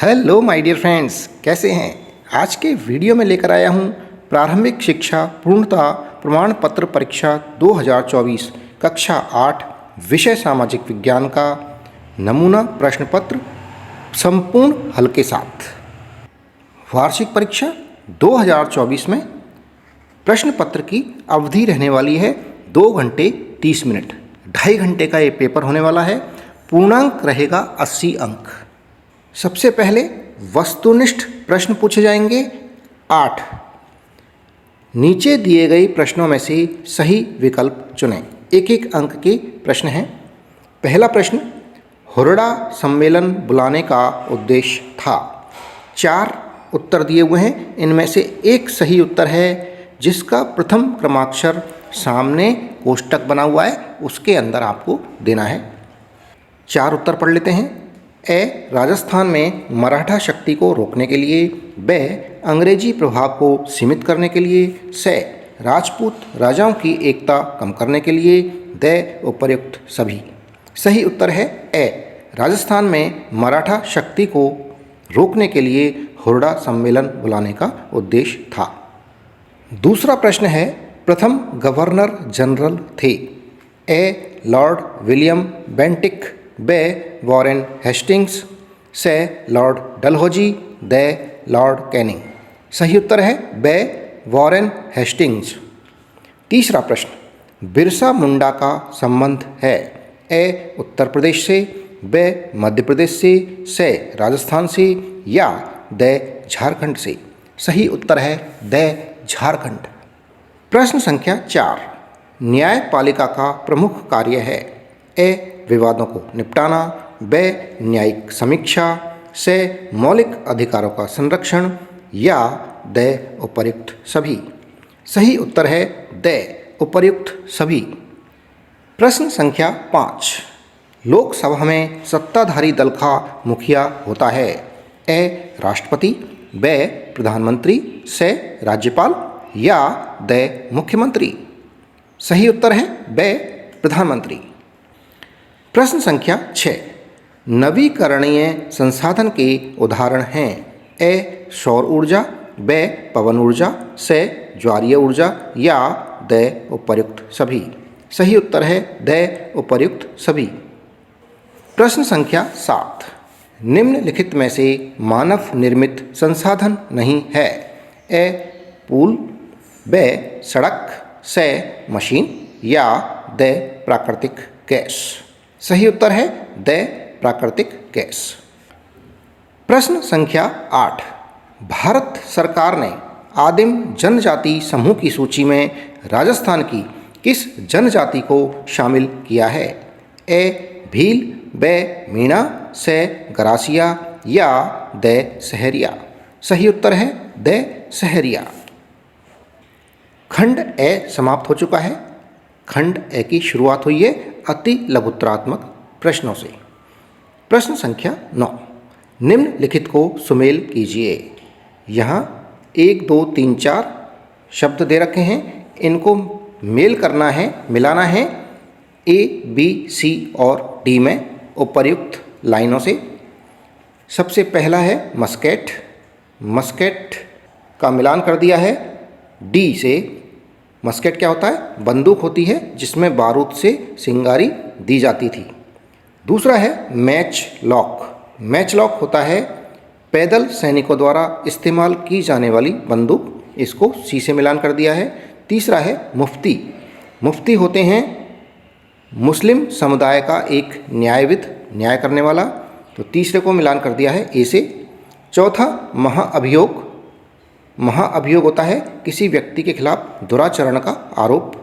Hello my dear friends, कैसे हैं। आज के वीडियो में लेकर आया हूं प्रारंभिक शिक्षा पूर्णता प्रमाण पत्र परीक्षा 2024 कक्षा 8 विषय सामाजिक विज्ञान का नमूना प्रश्न पत्र संपूर्ण हल के साथ। वार्षिक परीक्षा 2024 में प्रश्न पत्र की अवधि रहने वाली है 2 घंटे 30 मिनट। 2.5 घंटे का ये पेपर होने वाला है। पूर्णांक रहेगा 80 अंक। सबसे पहले वस्तुनिष्ठ प्रश्न पूछे जाएंगे 8। नीचे दिए गए प्रश्नों में से सही विकल्प चुनें। 1-1 अंक के प्रश्न हैं। पहला प्रश्न, हुरडा सम्मेलन बुलाने का उद्देश्य था। 4 उत्तर दिए हुए हैं। इनमें से एक सही उत्तर है जिसका प्रथम क्रमाक्षर सामने कोष्टक बना हुआ है, उसके अंदर आपको देना है। 4 उत्तर पढ़ लेते हैं। ए, राजस्थान में मराठा शक्ति को रोकने के लिए। ब, अंग्रेजी प्रभाव को सीमित करने के लिए। से, राजपूत राजाओं की एकता कम करने के लिए। द, उपर्युक्त सभी। सही उत्तर है ए, राजस्थान में मराठा शक्ति को रोकने के लिए हुरडा सम्मेलन बुलाने का उद्देश्य था। दूसरा प्रश्न है, प्रथम गवर्नर जनरल थे। ए, लॉर्ड विलियम बेंटिक। ब, वॉरेन हेस्टिंग्स। से, Lord Dalhousie. The, Lord Canning. सही उत्तर है ब, वॉरेन हेस्टिंग्स। तीसरा प्रश्न, बिरसा मुंडा का संबंध है। ए, उत्तर प्रदेश से। ब, मध्य प्रदेश से, राजस्थान से, या द, झारखंड से। सही उत्तर है द, झारखंड। प्रश्न संख्या 4, न्यायपालिका का प्रमुख कार्य है। ए, विवादों को निपटाना। ब, न्यायिक समीक्षा। से, मौलिक अधिकारों का संरक्षण, या द, उपर्युक्त सभी। सही उत्तर है द, उपर्युक्त सभी। प्रश्न संख्या 5, लोकसभा में सत्ताधारी दल का मुखिया होता है। ए, राष्ट्रपति। ब, प्रधानमंत्री। से, राज्यपाल, या द, मुख्यमंत्री। सही उत्तर है ब, प्रधानमंत्री। प्रश्न संख्या 6, नवीकरणीय संसाधन के उदाहरण हैं। ए, सौर ऊर्जा। ब, पवन ऊर्जा। से, ज्वारीय ऊर्जा, या द, उपर्युक्त सभी। सही उत्तर है द, उपर्युक्त सभी। प्रश्न संख्या 7, निम्नलिखित में से मानव निर्मित संसाधन नहीं है। ए, पुल। ब, सड़क। से, मशीन, या द, प्राकृतिक गैस। सही उत्तर है द, प्राकृतिक गैस। प्रश्न संख्या 8, भारत सरकार ने आदिम जनजाति समूह की सूची में राजस्थान की किस जनजाति को शामिल किया है। ए, भील। ब, मीणा। से, गरासिया, या द, सहरिया। सही उत्तर है द, सहरिया। खंड ए समाप्त हो चुका है। खंड ए की शुरुआत हुई है अति लघुत्तरात्मक प्रश्नों से। प्रश्न संख्या 9, निम्नलिखित को सुमेल कीजिए। यहाँ 1, 2, 3, 4 शब्द दे रखे हैं। इनको मेल करना है, मिलाना है ए, बी, सी और डी में उपर्युक्त लाइनों से। सबसे पहला है मस्केट। मस्केट का मिलान कर दिया है डी से। मस्केट क्या होता है? बंदूक होती है जिसमें बारूद से चिंगारी दी जाती थी। दूसरा है मैच लॉक। मैच लॉक होता है पैदल सैनिकों द्वारा इस्तेमाल की जाने वाली बंदूक, इसको सी से मिलान कर दिया है। तीसरा है मुफ्ती। मुफ्ती होते हैं मुस्लिम समुदाय का एक न्यायविद, न्याय करने वाला, तो तीसरे को मिलान कर दिया है ए से। चौथा महाअभियोग। महाअभियोग होता है किसी व्यक्ति के खिलाफ दुराचरण का आरोप,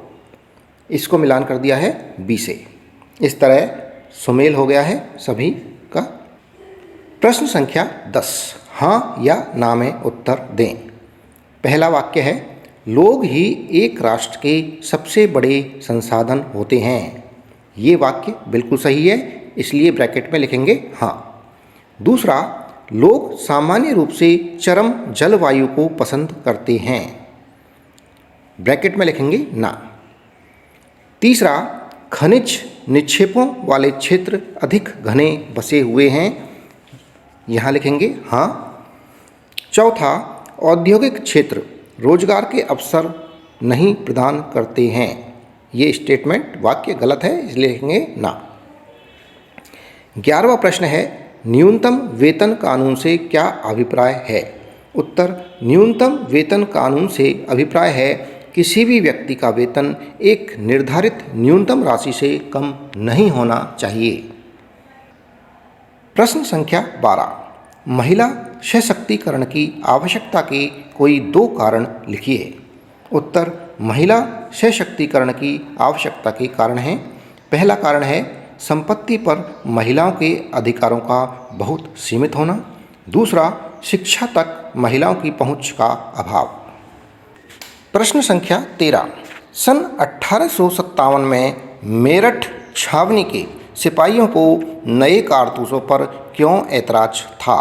इसको मिलान कर दिया है बी से। इस तरह सुमेल हो गया है सभी का। प्रश्न संख्या 10, हाँ या ना में उत्तर दें। पहला वाक्य है, लोग ही एक राष्ट्र के सबसे बड़े संसाधन होते हैं। ये वाक्य बिल्कुल सही है, इसलिए ब्रैकेट में लिखेंगे हाँ। दूसरा, लोग सामान्य रूप से चरम जलवायु को पसंद करते हैं, ब्रैकेट में लिखेंगे ना। तीसरा, खनिज निक्षेपों वाले क्षेत्र अधिक घने बसे हुए हैं, यहाँ लिखेंगे हाँ। चौथा, औद्योगिक क्षेत्र रोजगार के अवसर नहीं प्रदान करते हैं। ये स्टेटमेंट वाक्य गलत है, इसलिए लिखेंगे ना। 11वां प्रश्न है, न्यूनतम वेतन कानून से क्या अभिप्राय है? उत्तर, न्यूनतम वेतन कानून से अभिप्राय है किसी भी व्यक्ति का वेतन एक निर्धारित न्यूनतम राशि से कम नहीं होना चाहिए। प्रश्न संख्या 12, महिला सशक्तिकरण की आवश्यकता के कोई 2 कारण लिखिए। उत्तर, महिला सशक्तिकरण की आवश्यकता के कारण हैं। पहला कारण है संपत्ति पर महिलाओं के अधिकारों का बहुत सीमित होना। दूसरा, शिक्षा तक महिलाओं की पहुंच का अभाव। प्रश्न संख्या 13, सन 1857 में मेरठ छावनी के सिपाहियों को नए कारतूसों पर क्यों ऐतराज था?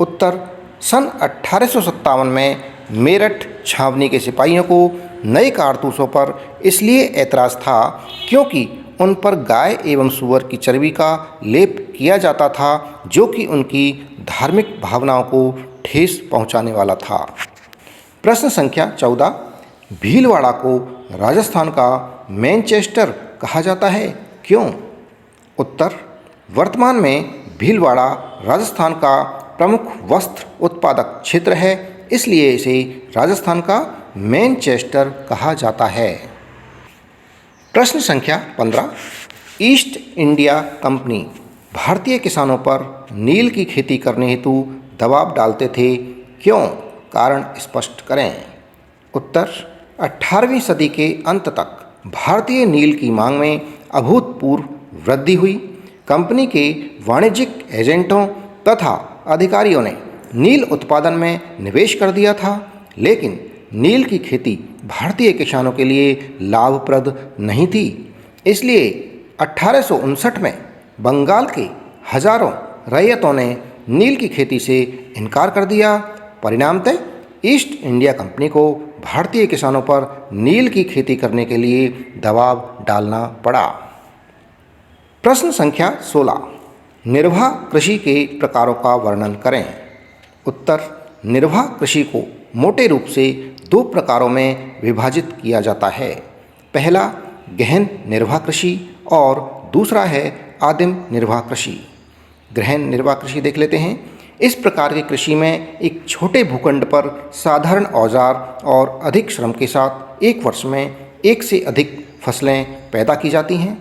उत्तर, सन 1857 में मेरठ छावनी के सिपाहियों को नए कारतूसों पर इसलिए ऐतराज था क्योंकि उन पर गाय एवं सूअर की चर्बी का लेप किया जाता था, जो कि उनकी धार्मिक भावनाओं को ठेस पहुंचाने वाला था। प्रश्न संख्या 14, भीलवाड़ा को राजस्थान का मैनचेस्टर कहा जाता है, क्यों? उत्तर, वर्तमान में भीलवाड़ा राजस्थान का प्रमुख वस्त्र उत्पादक क्षेत्र है, इसलिए इसे राजस्थान का मैनचेस्टर कहा जाता है। प्रश्न संख्या 15, ईस्ट इंडिया कंपनी भारतीय किसानों पर नील की खेती करने हेतु दबाव डालते थे, क्यों? कारण स्पष्ट करें। उत्तर, 18वीं सदी के अंत तक भारतीय नील की मांग में अभूतपूर्व वृद्धि हुई। कंपनी के वाणिज्यिक एजेंटों तथा अधिकारियों ने नील उत्पादन में निवेश कर दिया था, लेकिन नील की खेती भारतीय किसानों के लिए लाभप्रद नहीं थी। इसलिए 1859 में बंगाल के हजारों रैयतों ने नील की खेती से इनकार कर दिया। परिणामतः ईस्ट इंडिया कंपनी को भारतीय किसानों पर नील की खेती करने के लिए दबाव डालना पड़ा। प्रश्न संख्या 16, निर्वाह कृषि के प्रकारों का वर्णन करें। उत्तर, निर्वाह कृषि को मोटे रूप से 2 प्रकारों में विभाजित किया जाता है। पहला गहन निर्वाह कृषि और दूसरा है आदिम निर्वाह कृषि। गहन निर्वाह कृषि देख लेते हैं। इस प्रकार की कृषि में एक छोटे भूखंड पर साधारण औजार और अधिक श्रम के साथ एक वर्ष में 1 से अधिक फसलें पैदा की जाती हैं।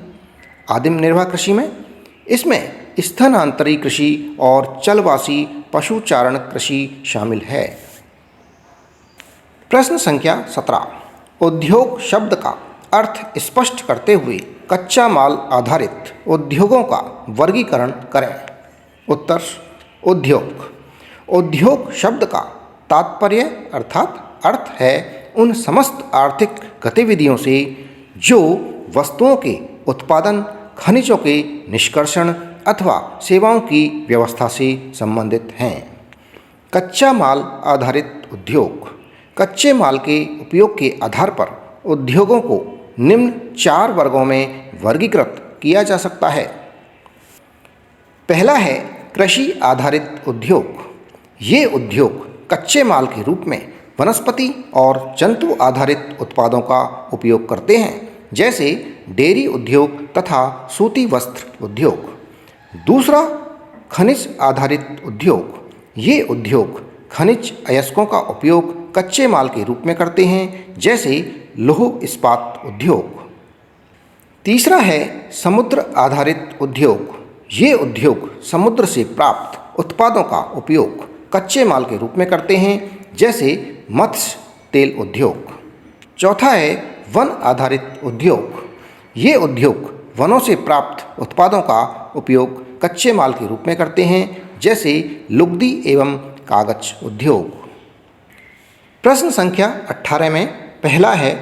आदिम निर्वाह कृषि में इसमें स्थानांतरी कृषि और चलवासी पशुचारण कृषि शामिल है। प्रश्न संख्या 17, उद्योग शब्द का अर्थ स्पष्ट करते हुए कच्चा माल आधारित उद्योगों का वर्गीकरण करें। उत्तर, उद्योग शब्द का तात्पर्य अर्थात अर्थ है उन समस्त आर्थिक गतिविधियों से जो वस्तुओं के उत्पादन, खनिजों के निष्कर्षण अथवा सेवाओं की व्यवस्था से संबंधित हैं। कच्चा माल आधारित उद्योग, कच्चे माल के उपयोग के आधार पर उद्योगों को निम्न 4 वर्गों में वर्गीकृत किया जा सकता है। पहला है कृषि आधारित उद्योग। ये उद्योग कच्चे माल के रूप में वनस्पति और जंतु आधारित उत्पादों का उपयोग करते हैं, जैसे डेयरी उद्योग तथा सूती वस्त्र उद्योग। दूसरा, खनिज आधारित उद्योग। ये उद्योग खनिज अयस्कों का उपयोग कच्चे माल के रूप में करते हैं, जैसे लौह इस्पात उद्योग। तीसरा है समुद्र आधारित उद्योग। ये उद्योग समुद्र से प्राप्त उत्पादों का उपयोग कच्चे माल के रूप में करते हैं, जैसे मत्स्य तेल उद्योग। चौथा है वन आधारित उद्योग। ये उद्योग वनों से प्राप्त उत्पादों का उपयोग कच्चे माल के रूप में करते हैं, जैसे लुगदी एवं कागज उद्योग। प्रश्न संख्या 18 में पहला है,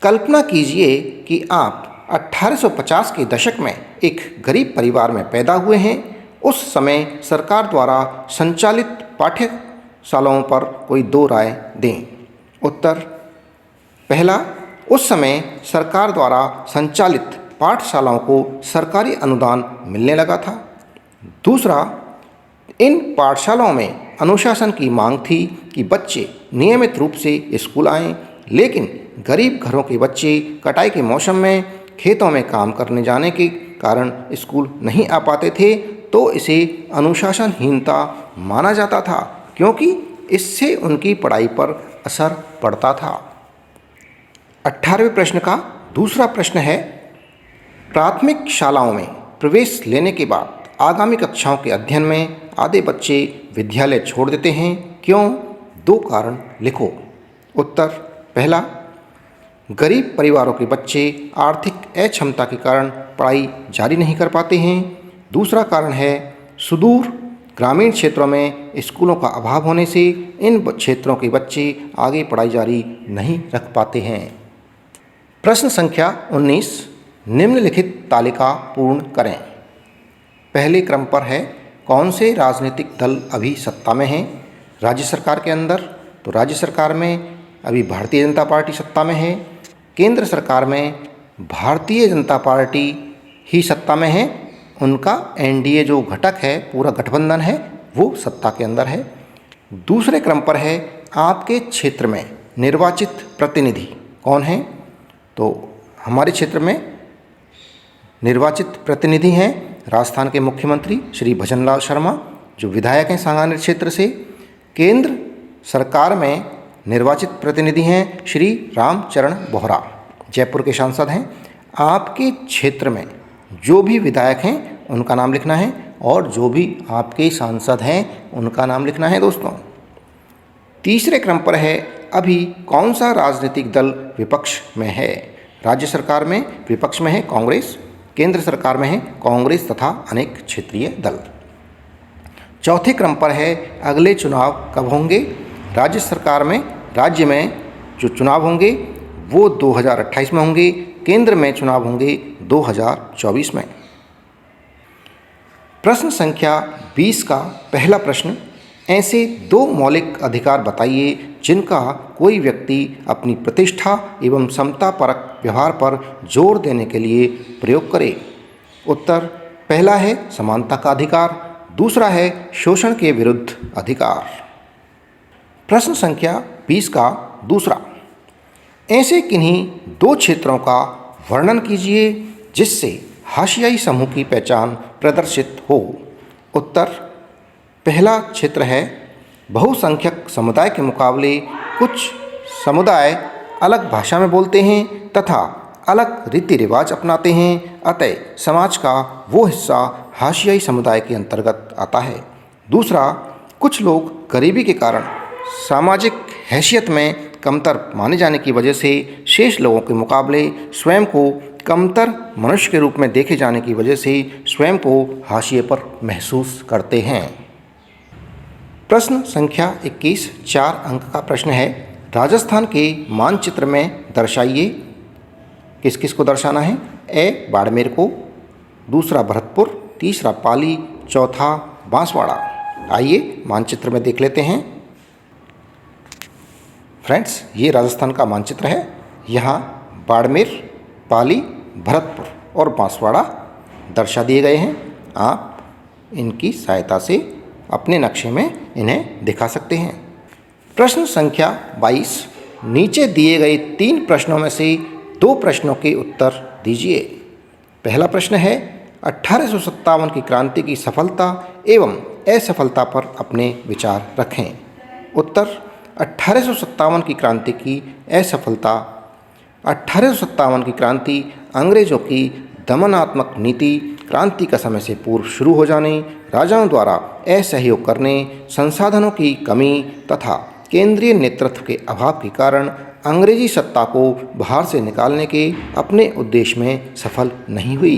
कल्पना कीजिए कि आप 1850 के दशक में एक गरीब परिवार में पैदा हुए हैं। उस समय सरकार द्वारा संचालित पाठ्यशालाओं पर कोई 2 राय दें। उत्तर, पहला, उस समय सरकार द्वारा संचालित पाठशालाओं को सरकारी अनुदान मिलने लगा था। दूसरा, इन पाठशालाओं में अनुशासन की मांग थी कि बच्चे नियमित रूप से स्कूल आएं, लेकिन गरीब घरों के बच्चे कटाई के मौसम में खेतों में काम करने जाने के कारण स्कूल नहीं आ पाते थे, तो इसे अनुशासनहीनता माना जाता था, क्योंकि इससे उनकी पढ़ाई पर असर पड़ता था। 18वें प्रश्न का दूसरा प्रश्न है, प्राथमिक शालाओं में प्रवेश लेने के बाद आगामी कक्षाओं के अध्ययन में आधे बच्चे विद्यालय छोड़ देते हैं, क्यों? 2 कारण लिखो। उत्तर, पहला, गरीब परिवारों के बच्चे आर्थिक अक्षमता के कारण पढ़ाई जारी नहीं कर पाते हैं। दूसरा कारण है, सुदूर ग्रामीण क्षेत्रों में स्कूलों का अभाव होने से इन क्षेत्रों के बच्चे आगे पढ़ाई जारी नहीं रख पाते हैं। प्रश्न संख्या 19, निम्नलिखित तालिका पूर्ण करें। पहले क्रम पर है, कौन से राजनीतिक दल अभी सत्ता में हैं? राज्य सरकार के अंदर तो राज्य सरकार में अभी भारतीय जनता पार्टी सत्ता में है। केंद्र सरकार में भारतीय जनता पार्टी ही सत्ता में है। उनका एनडीए जो घटक है, पूरा गठबंधन है, वो सत्ता के अंदर है। दूसरे क्रम पर है, आपके क्षेत्र में निर्वाचित प्रतिनिधि कौन हैं? तो हमारे क्षेत्र में निर्वाचित प्रतिनिधि हैं राजस्थान के मुख्यमंत्री श्री भजनलाल शर्मा, जो विधायक हैं सांगानेर क्षेत्र से। केंद्र सरकार में निर्वाचित प्रतिनिधि हैं श्री रामचरण बोहरा, जयपुर के सांसद हैं। आपके क्षेत्र में जो भी विधायक हैं उनका नाम लिखना है, और जो भी आपके सांसद हैं उनका नाम लिखना है दोस्तों। तीसरे क्रम पर है, अभी कौन सा राजनीतिक दल विपक्ष में है? राज्य सरकार में विपक्ष में है कांग्रेस, केंद्र सरकार में है कांग्रेस तथा अनेक क्षेत्रीय दल। चौथे क्रम पर है, अगले चुनाव कब होंगे? राज्य में जो चुनाव होंगे वो 2028 में होंगे, केंद्र में चुनाव होंगे 2024 में। प्रश्न संख्या 20 का पहला प्रश्न, ऐसे 2 मौलिक अधिकार बताइए जिनका कोई व्यक्ति अपनी प्रतिष्ठा एवं समतापरक व्यवहार पर जोर देने के लिए प्रयोग करे। उत्तर, पहला है समानता का अधिकार, दूसरा है शोषण के विरुद्ध अधिकार। प्रश्न संख्या 20 का दूसरा, ऐसे किन्हीं 2 क्षेत्रों का वर्णन कीजिए जिससे हाशियाई समूह की पहचान प्रदर्शित हो। उत्तर, पहला क्षेत्र है, बहुसंख्यक समुदाय के मुकाबले कुछ समुदाय अलग भाषा में बोलते हैं तथा अलग रीति रिवाज अपनाते हैं, अतः समाज का वो हिस्सा हाशियाई समुदाय के अंतर्गत आता है। दूसरा, कुछ लोग गरीबी के कारण सामाजिक हैसियत में कमतर माने जाने की वजह से शेष लोगों के मुकाबले स्वयं को कमतर मनुष्य के रूप में देखे जाने की वजह से स्वयं को हाशिए पर महसूस करते हैं। प्रश्न संख्या 21, 4 अंक का प्रश्न है, राजस्थान के मानचित्र में दर्शाइए। किस किस को दर्शाना है? ए, बाड़मेर को, दूसरा भरतपुर, तीसरा पाली, चौथा बांसवाड़ा। आइए मानचित्र में देख लेते हैं। फ्रेंड्स, ये राजस्थान का मानचित्र है। यहाँ बाड़मेर, पाली, भरतपुर और बांसवाड़ा दर्शा दिए गए हैं। आप इनकी सहायता से अपने नक्शे में इन्हें दिखा सकते हैं। प्रश्न संख्या 22, नीचे दिए गए 3 प्रश्नों में से 2 प्रश्नों के उत्तर दीजिए। पहला प्रश्न है, 1857 की क्रांति की सफलता एवं असफलता पर अपने विचार रखें। उत्तर, 1857 की क्रांति की असफलता। 1857 की क्रांति अंग्रेजों की दमनात्मक नीति, क्रांति का समय से पूर्व शुरू हो जाने, राजाओं द्वारा असहयोग करने, संसाधनों की कमी तथा केंद्रीय नेतृत्व के अभाव के कारण अंग्रेजी सत्ता को बाहर से निकालने के अपने उद्देश्य में सफल नहीं हुई।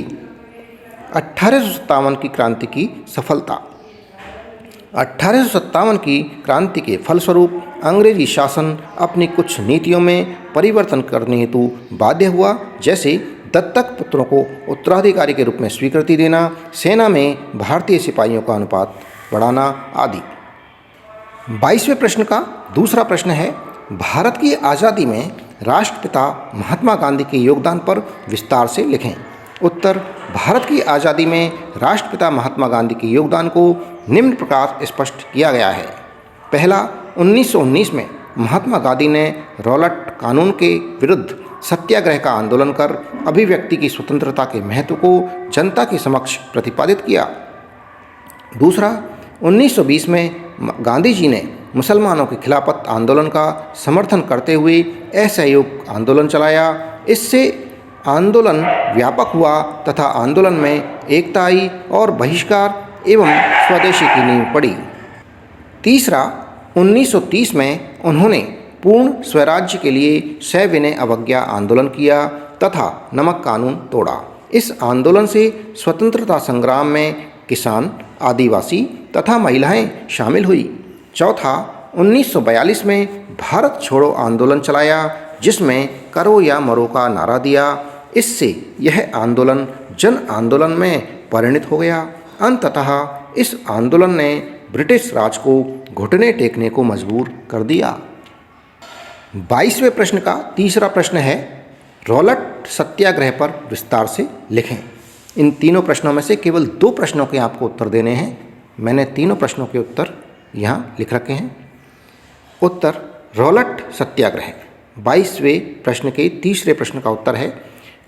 1857 की क्रांति की सफलता। 1857 की क्रांति के फलस्वरूप अंग्रेजी शासन अपनी कुछ नीतियों में परिवर्तन करने हेतु बाध्य हुआ, जैसे दत्तक पुत्रों को उत्तराधिकारी के रूप में स्वीकृति देना, सेना में भारतीय सिपाहियों का अनुपात बढ़ाना आदि। 22वें प्रश्न का दूसरा प्रश्न है, भारत की आज़ादी में राष्ट्रपिता महात्मा गांधी के योगदान पर विस्तार से लिखें। उत्तर, भारत की आज़ादी में राष्ट्रपिता महात्मा गांधी के योगदान को निम्न प्रकार स्पष्ट किया गया है। पहला, 1919 में महात्मा गांधी ने रॉलेट कानून के विरुद्ध सत्याग्रह का आंदोलन कर अभिव्यक्ति की स्वतंत्रता के महत्व को जनता के समक्ष प्रतिपादित किया। दूसरा, 1920 में गांधी जी ने मुसलमानों के खिलाफत आंदोलन का समर्थन करते हुए असहयोग आंदोलन चलाया। इससे आंदोलन व्यापक हुआ तथा आंदोलन में एकता आई और बहिष्कार एवं स्वदेशी की नींव पड़ी। तीसरा, 1930 में उन्होंने पूर्ण स्वराज्य के लिए सविनय अवज्ञा आंदोलन किया तथा नमक कानून तोड़ा। इस आंदोलन से स्वतंत्रता संग्राम में किसान, आदिवासी तथा महिलाएं शामिल हुई। चौथा, 1942 में भारत छोड़ो आंदोलन चलाया, जिसमें करो या मरो का नारा दिया। इससे यह आंदोलन जन आंदोलन में परिणत हो गया। अंततः इस आंदोलन ने ब्रिटिश राज को घुटने टेकने को मजबूर कर दिया। 22वें प्रश्न का तीसरा प्रश्न है, रॉलेट सत्याग्रह पर विस्तार से लिखें। इन तीनों प्रश्नों में से केवल 2 प्रश्नों के आपको उत्तर देने हैं। मैंने तीनों प्रश्नों के उत्तर यहाँ लिख रखे हैं। उत्तर, रॉलेट सत्याग्रह। 22वें प्रश्न के तीसरे प्रश्न का उत्तर है,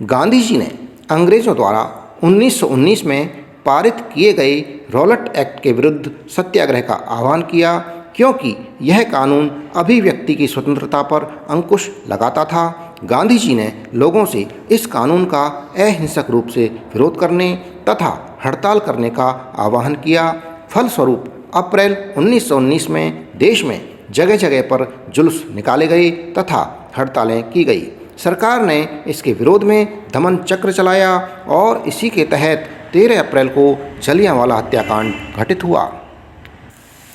गांधी जी ने अंग्रेज़ों द्वारा 1919 में पारित किए गए रॉलेट एक्ट के विरुद्ध सत्याग्रह का आह्वान किया, क्योंकि यह कानून अभिव्यक्ति की स्वतंत्रता पर अंकुश लगाता था। गांधी जी ने लोगों से इस कानून का अहिंसक रूप से विरोध करने तथा हड़ताल करने का आह्वान किया। फलस्वरूप अप्रैल 1919 में देश में जगह जगह पर जुलूस निकाले गए तथा हड़तालें की गई। सरकार ने इसके विरोध में दमन चक्र चलाया और इसी के तहत 13 अप्रैल को जलियांवाला हत्याकांड घटित हुआ।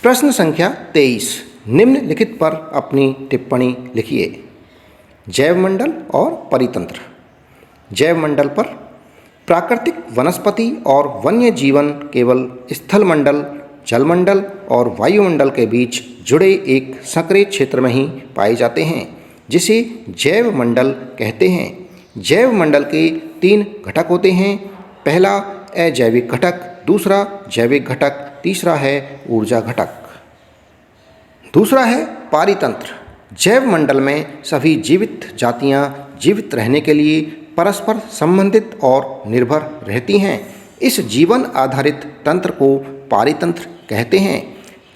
प्रश्न संख्या 23, निम्नलिखित पर अपनी टिप्पणी लिखिए। जैवमंडल और परितंत्र। जैवमंडल पर, प्राकृतिक वनस्पति और वन्य जीवन केवल स्थलमंडल, जलमंडल और वायुमंडल के बीच जुड़े एक सक्रिय क्षेत्र में ही पाए जाते हैं, जिसे जैवमंडल कहते हैं। जैवमंडल के 3 घटक होते हैं। पहला अजैविक घटक, दूसरा जैविक घटक, तीसरा है ऊर्जा घटक। दूसरा है पारितंत्र। जैवमंडल में सभी जीवित जातियां जीवित रहने के लिए परस्पर संबंधित और निर्भर रहती हैं। इस जीवन आधारित तंत्र को पारितंत्र कहते हैं।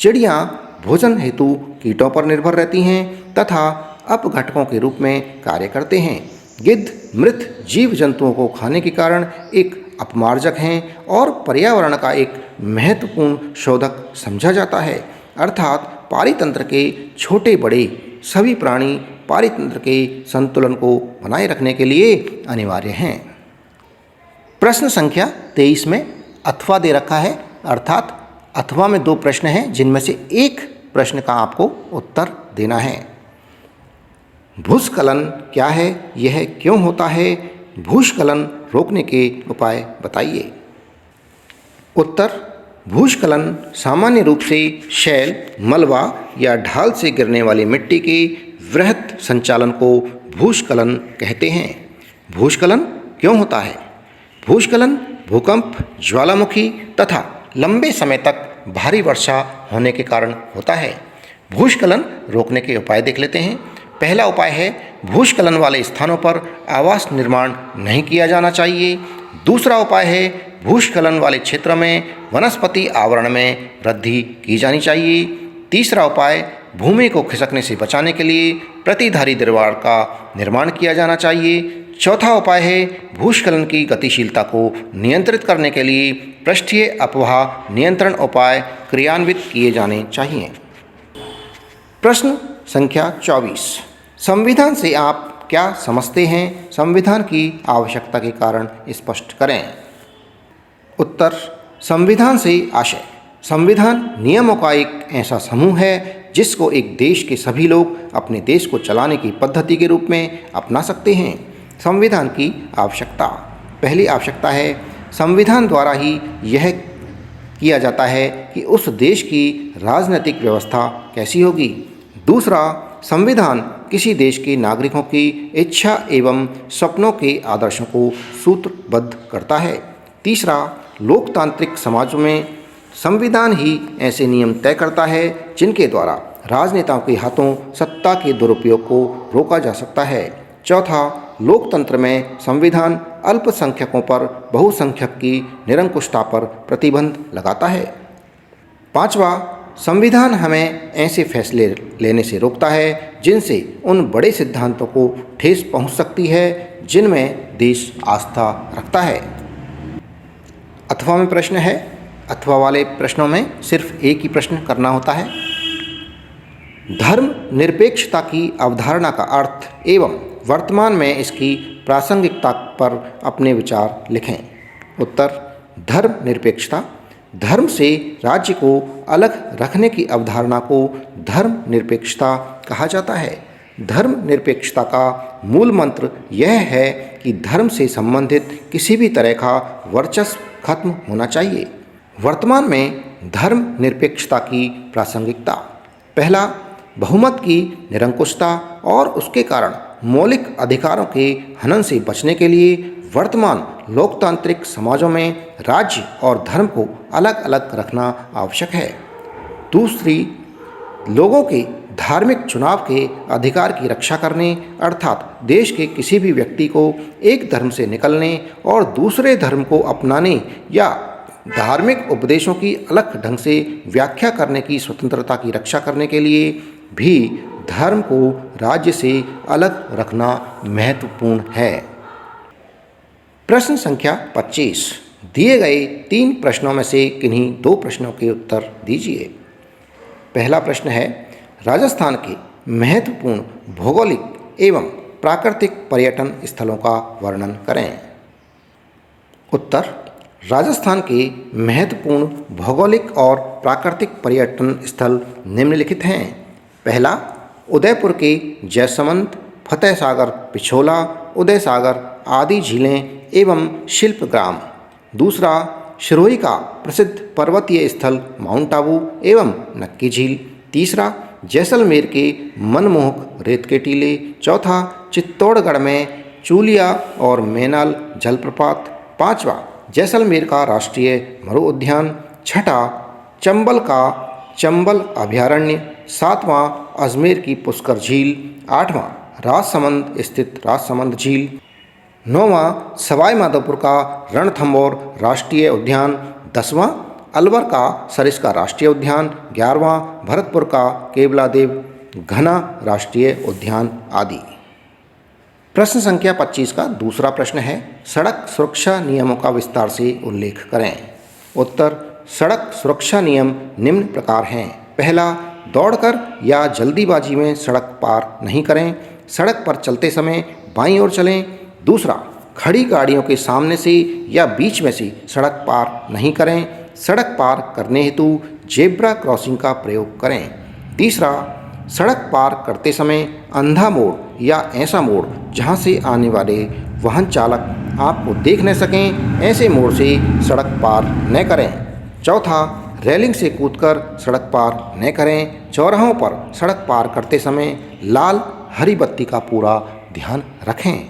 चिड़ियाँ भोजन हेतु कीटों पर निर्भर रहती हैं तथा अपघटकों के रूप में कार्य करते हैं। गिद्ध मृत जीव जंतुओं को खाने के कारण एक अपमार्जक हैं और पर्यावरण का एक महत्वपूर्ण शोधक समझा जाता है। अर्थात पारितंत्र के छोटे बड़े सभी प्राणी पारितंत्र के संतुलन को बनाए रखने के लिए अनिवार्य हैं। प्रश्न संख्या 23 में अथवा दे रखा है, अर्थात अथवा में 2 प्रश्न हैं, जिनमें से एक प्रश्न का आपको उत्तर देना है। भूस्खलन क्या है, यह क्यों होता है, भूस्खलन रोकने के उपाय बताइए। उत्तर, भूस्खलन सामान्य रूप से शैल, मलबा या ढाल से गिरने वाली मिट्टी के वृहत संचालन को भूस्खलन कहते हैं। भूस्खलन क्यों होता है? भूस्खलन भूकंप, ज्वालामुखी तथा लंबे समय तक भारी वर्षा होने के कारण होता है। भूस्खलन रोकने के उपाय देख लेते हैं। पहला उपाय है, भूस्खलन वाले स्थानों पर आवास निर्माण नहीं किया जाना चाहिए। दूसरा उपाय है, भूस्खलन वाले क्षेत्र में वनस्पति आवरण में वृद्धि की जानी चाहिए। तीसरा उपाय, भूमि को खिसकने से बचाने के लिए प्रतिधारी दीवार का निर्माण किया जाना चाहिए। चौथा उपाय है, भूस्खलन की गतिशीलता को नियंत्रित करने के लिए पृष्ठीय अपवाह नियंत्रण उपाय क्रियान्वित किए जाने चाहिए। प्रश्न संख्या 24, संविधान से आप क्या समझते हैं? संविधान की आवश्यकता के कारण स्पष्ट करें। उत्तर, संविधान से आशय, संविधान नियमों का एक ऐसा समूह है जिसको एक देश के सभी लोग अपने देश को चलाने की पद्धति के रूप में अपना सकते हैं। संविधान की आवश्यकता, पहली आवश्यकता है, संविधान द्वारा ही यह किया जाता है कि उस देश की राजनीतिक व्यवस्था कैसी होगी। दूसरा, संविधान किसी देश के नागरिकों की इच्छा एवं सपनों के आदर्शों को सूत्रबद्ध करता है। तीसरा, लोकतांत्रिक समाजों में संविधान ही ऐसे नियम तय करता है जिनके द्वारा राजनेताओं के हाथों सत्ता के दुरुपयोग को रोका जा सकता है। चौथा, लोकतंत्र में संविधान अल्पसंख्यकों पर बहुसंख्यक की निरंकुशता पर प्रतिबंध लगाता है। पांचवा, संविधान हमें ऐसे फैसले लेने से रोकता है जिनसे उन बड़े सिद्धांतों को ठेस पहुंच सकती है जिनमें देश आस्था रखता है। अथवा में प्रश्न है। अथवा वाले प्रश्नों में सिर्फ एक ही प्रश्न करना होता है। धर्म निरपेक्षता की अवधारणा का अर्थ एवं वर्तमान में इसकी प्रासंगिकता पर अपने विचार लिखें। उत्तर, धर्म निरपेक्षता, धर्म से राज्य को अलग रखने की अवधारणा को धर्म निरपेक्षता कहा जाता है। धर्म निरपेक्षता का मूल मंत्र यह है कि धर्म से संबंधित किसी भी तरह का वर्चस्व खत्म होना चाहिए। वर्तमान में धर्म निरपेक्षता की प्रासंगिकता: पहला, बहुमत की निरंकुशता और उसके कारण मौलिक अधिकारों के हनन से बचने के लिए वर्तमान लोकतांत्रिक समाजों में राज्य और धर्म को अलग अलग रखना आवश्यक है। दूसरी, लोगों के धार्मिक चुनाव के अधिकार की रक्षा करने अर्थात देश के किसी भी व्यक्ति को एक धर्म से निकलने और दूसरे धर्म को अपनाने या धार्मिक उपदेशों की अलग ढंग से व्याख्या करने की स्वतंत्रता की रक्षा करने के लिए भी धर्म को राज्य से अलग रखना महत्वपूर्ण है। प्रश्न संख्या 25। दिए गए 3 प्रश्नों में से किन्हीं 2 प्रश्नों के उत्तर दीजिए। पहला प्रश्न है, राजस्थान के महत्वपूर्ण भौगोलिक एवं प्राकृतिक पर्यटन स्थलों का वर्णन करें। उत्तर, राजस्थान के महत्वपूर्ण भौगोलिक और प्राकृतिक पर्यटन स्थल निम्नलिखित हैं। पहला, उदयपुर के जयसमंद, फतेह सागर पिछोला, उदय सागर आदि झीलें एवं शिल्पग्राम। दूसरा, सिरोही का प्रसिद्ध पर्वतीय स्थल माउंट आबू एवं नक्की झील। तीसरा, जैसलमेर के मनमोहक रेत के टीले। चौथा, चित्तौड़गढ़ में चूलिया और मैनाल जलप्रपात। पांचवा, जैसलमेर का राष्ट्रीय मरु उद्यान। छठा, चंबल का चंबल अभयारण्य। सातवां, अजमेर की पुष्कर झील। आठवां, राजसमंद स्थित राजसमंद झील। नौवां, सवाई माधोपुर का रणथंभौर राष्ट्रीय उद्यान। 10वां, अलवर का सरिस्का राष्ट्रीय उद्यान। 11वां, भरतपुर का केवलादेव घना राष्ट्रीय उद्यान आदि। प्रश्न संख्या 25 का दूसरा प्रश्न है, सड़क सुरक्षा नियमों का विस्तार से उल्लेख करें। उत्तर, सड़क सुरक्षा नियम निम्न प्रकार हैं। पहला, दौड़कर या जल्दीबाजी में सड़क पार नहीं करें। सड़क पर चलते समय बाईं ओर चलें। दूसरा, खड़ी गाड़ियों के सामने से या बीच में से सड़क पार नहीं करें। सड़क पार करने हेतु जेब्रा क्रॉसिंग का प्रयोग करें। तीसरा, सड़क पार करते समय अंधा मोड़ या ऐसा मोड़ जहां से आने वाले वाहन चालक आपको देख न सकें, ऐसे मोड़ से सड़क पार न करें। चौथा, रेलिंग से कूदकर सड़क पार न करें। चौराहों पर सड़क पार करते समय लाल हरी बत्ती का पूरा ध्यान रखें।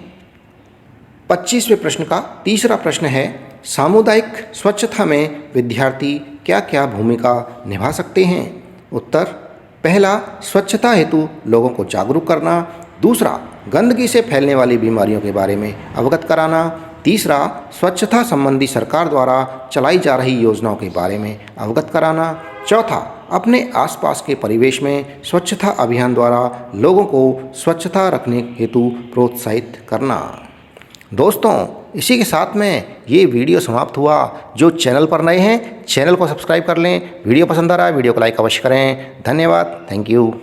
25वें प्रश्न का तीसरा प्रश्न है, सामुदायिक स्वच्छता में विद्यार्थी क्या क्या भूमिका निभा सकते हैं। उत्तर, पहला, स्वच्छता हेतु लोगों को जागरूक करना। दूसरा, गंदगी से फैलने वाली बीमारियों के बारे में अवगत कराना। तीसरा, स्वच्छता संबंधी सरकार द्वारा चलाई जा रही योजनाओं के बारे में अवगत कराना। चौथा, अपने आसपास के परिवेश में स्वच्छता अभियान द्वारा लोगों को स्वच्छता रखने हेतु प्रोत्साहित करना। दोस्तों, इसी के साथ में ये वीडियो समाप्त हुआ। जो चैनल पर नए हैं, चैनल को सब्सक्राइब कर लें। वीडियो पसंद आ रहा है, वीडियो को लाइक अवश्य करें। धन्यवाद। Thank you.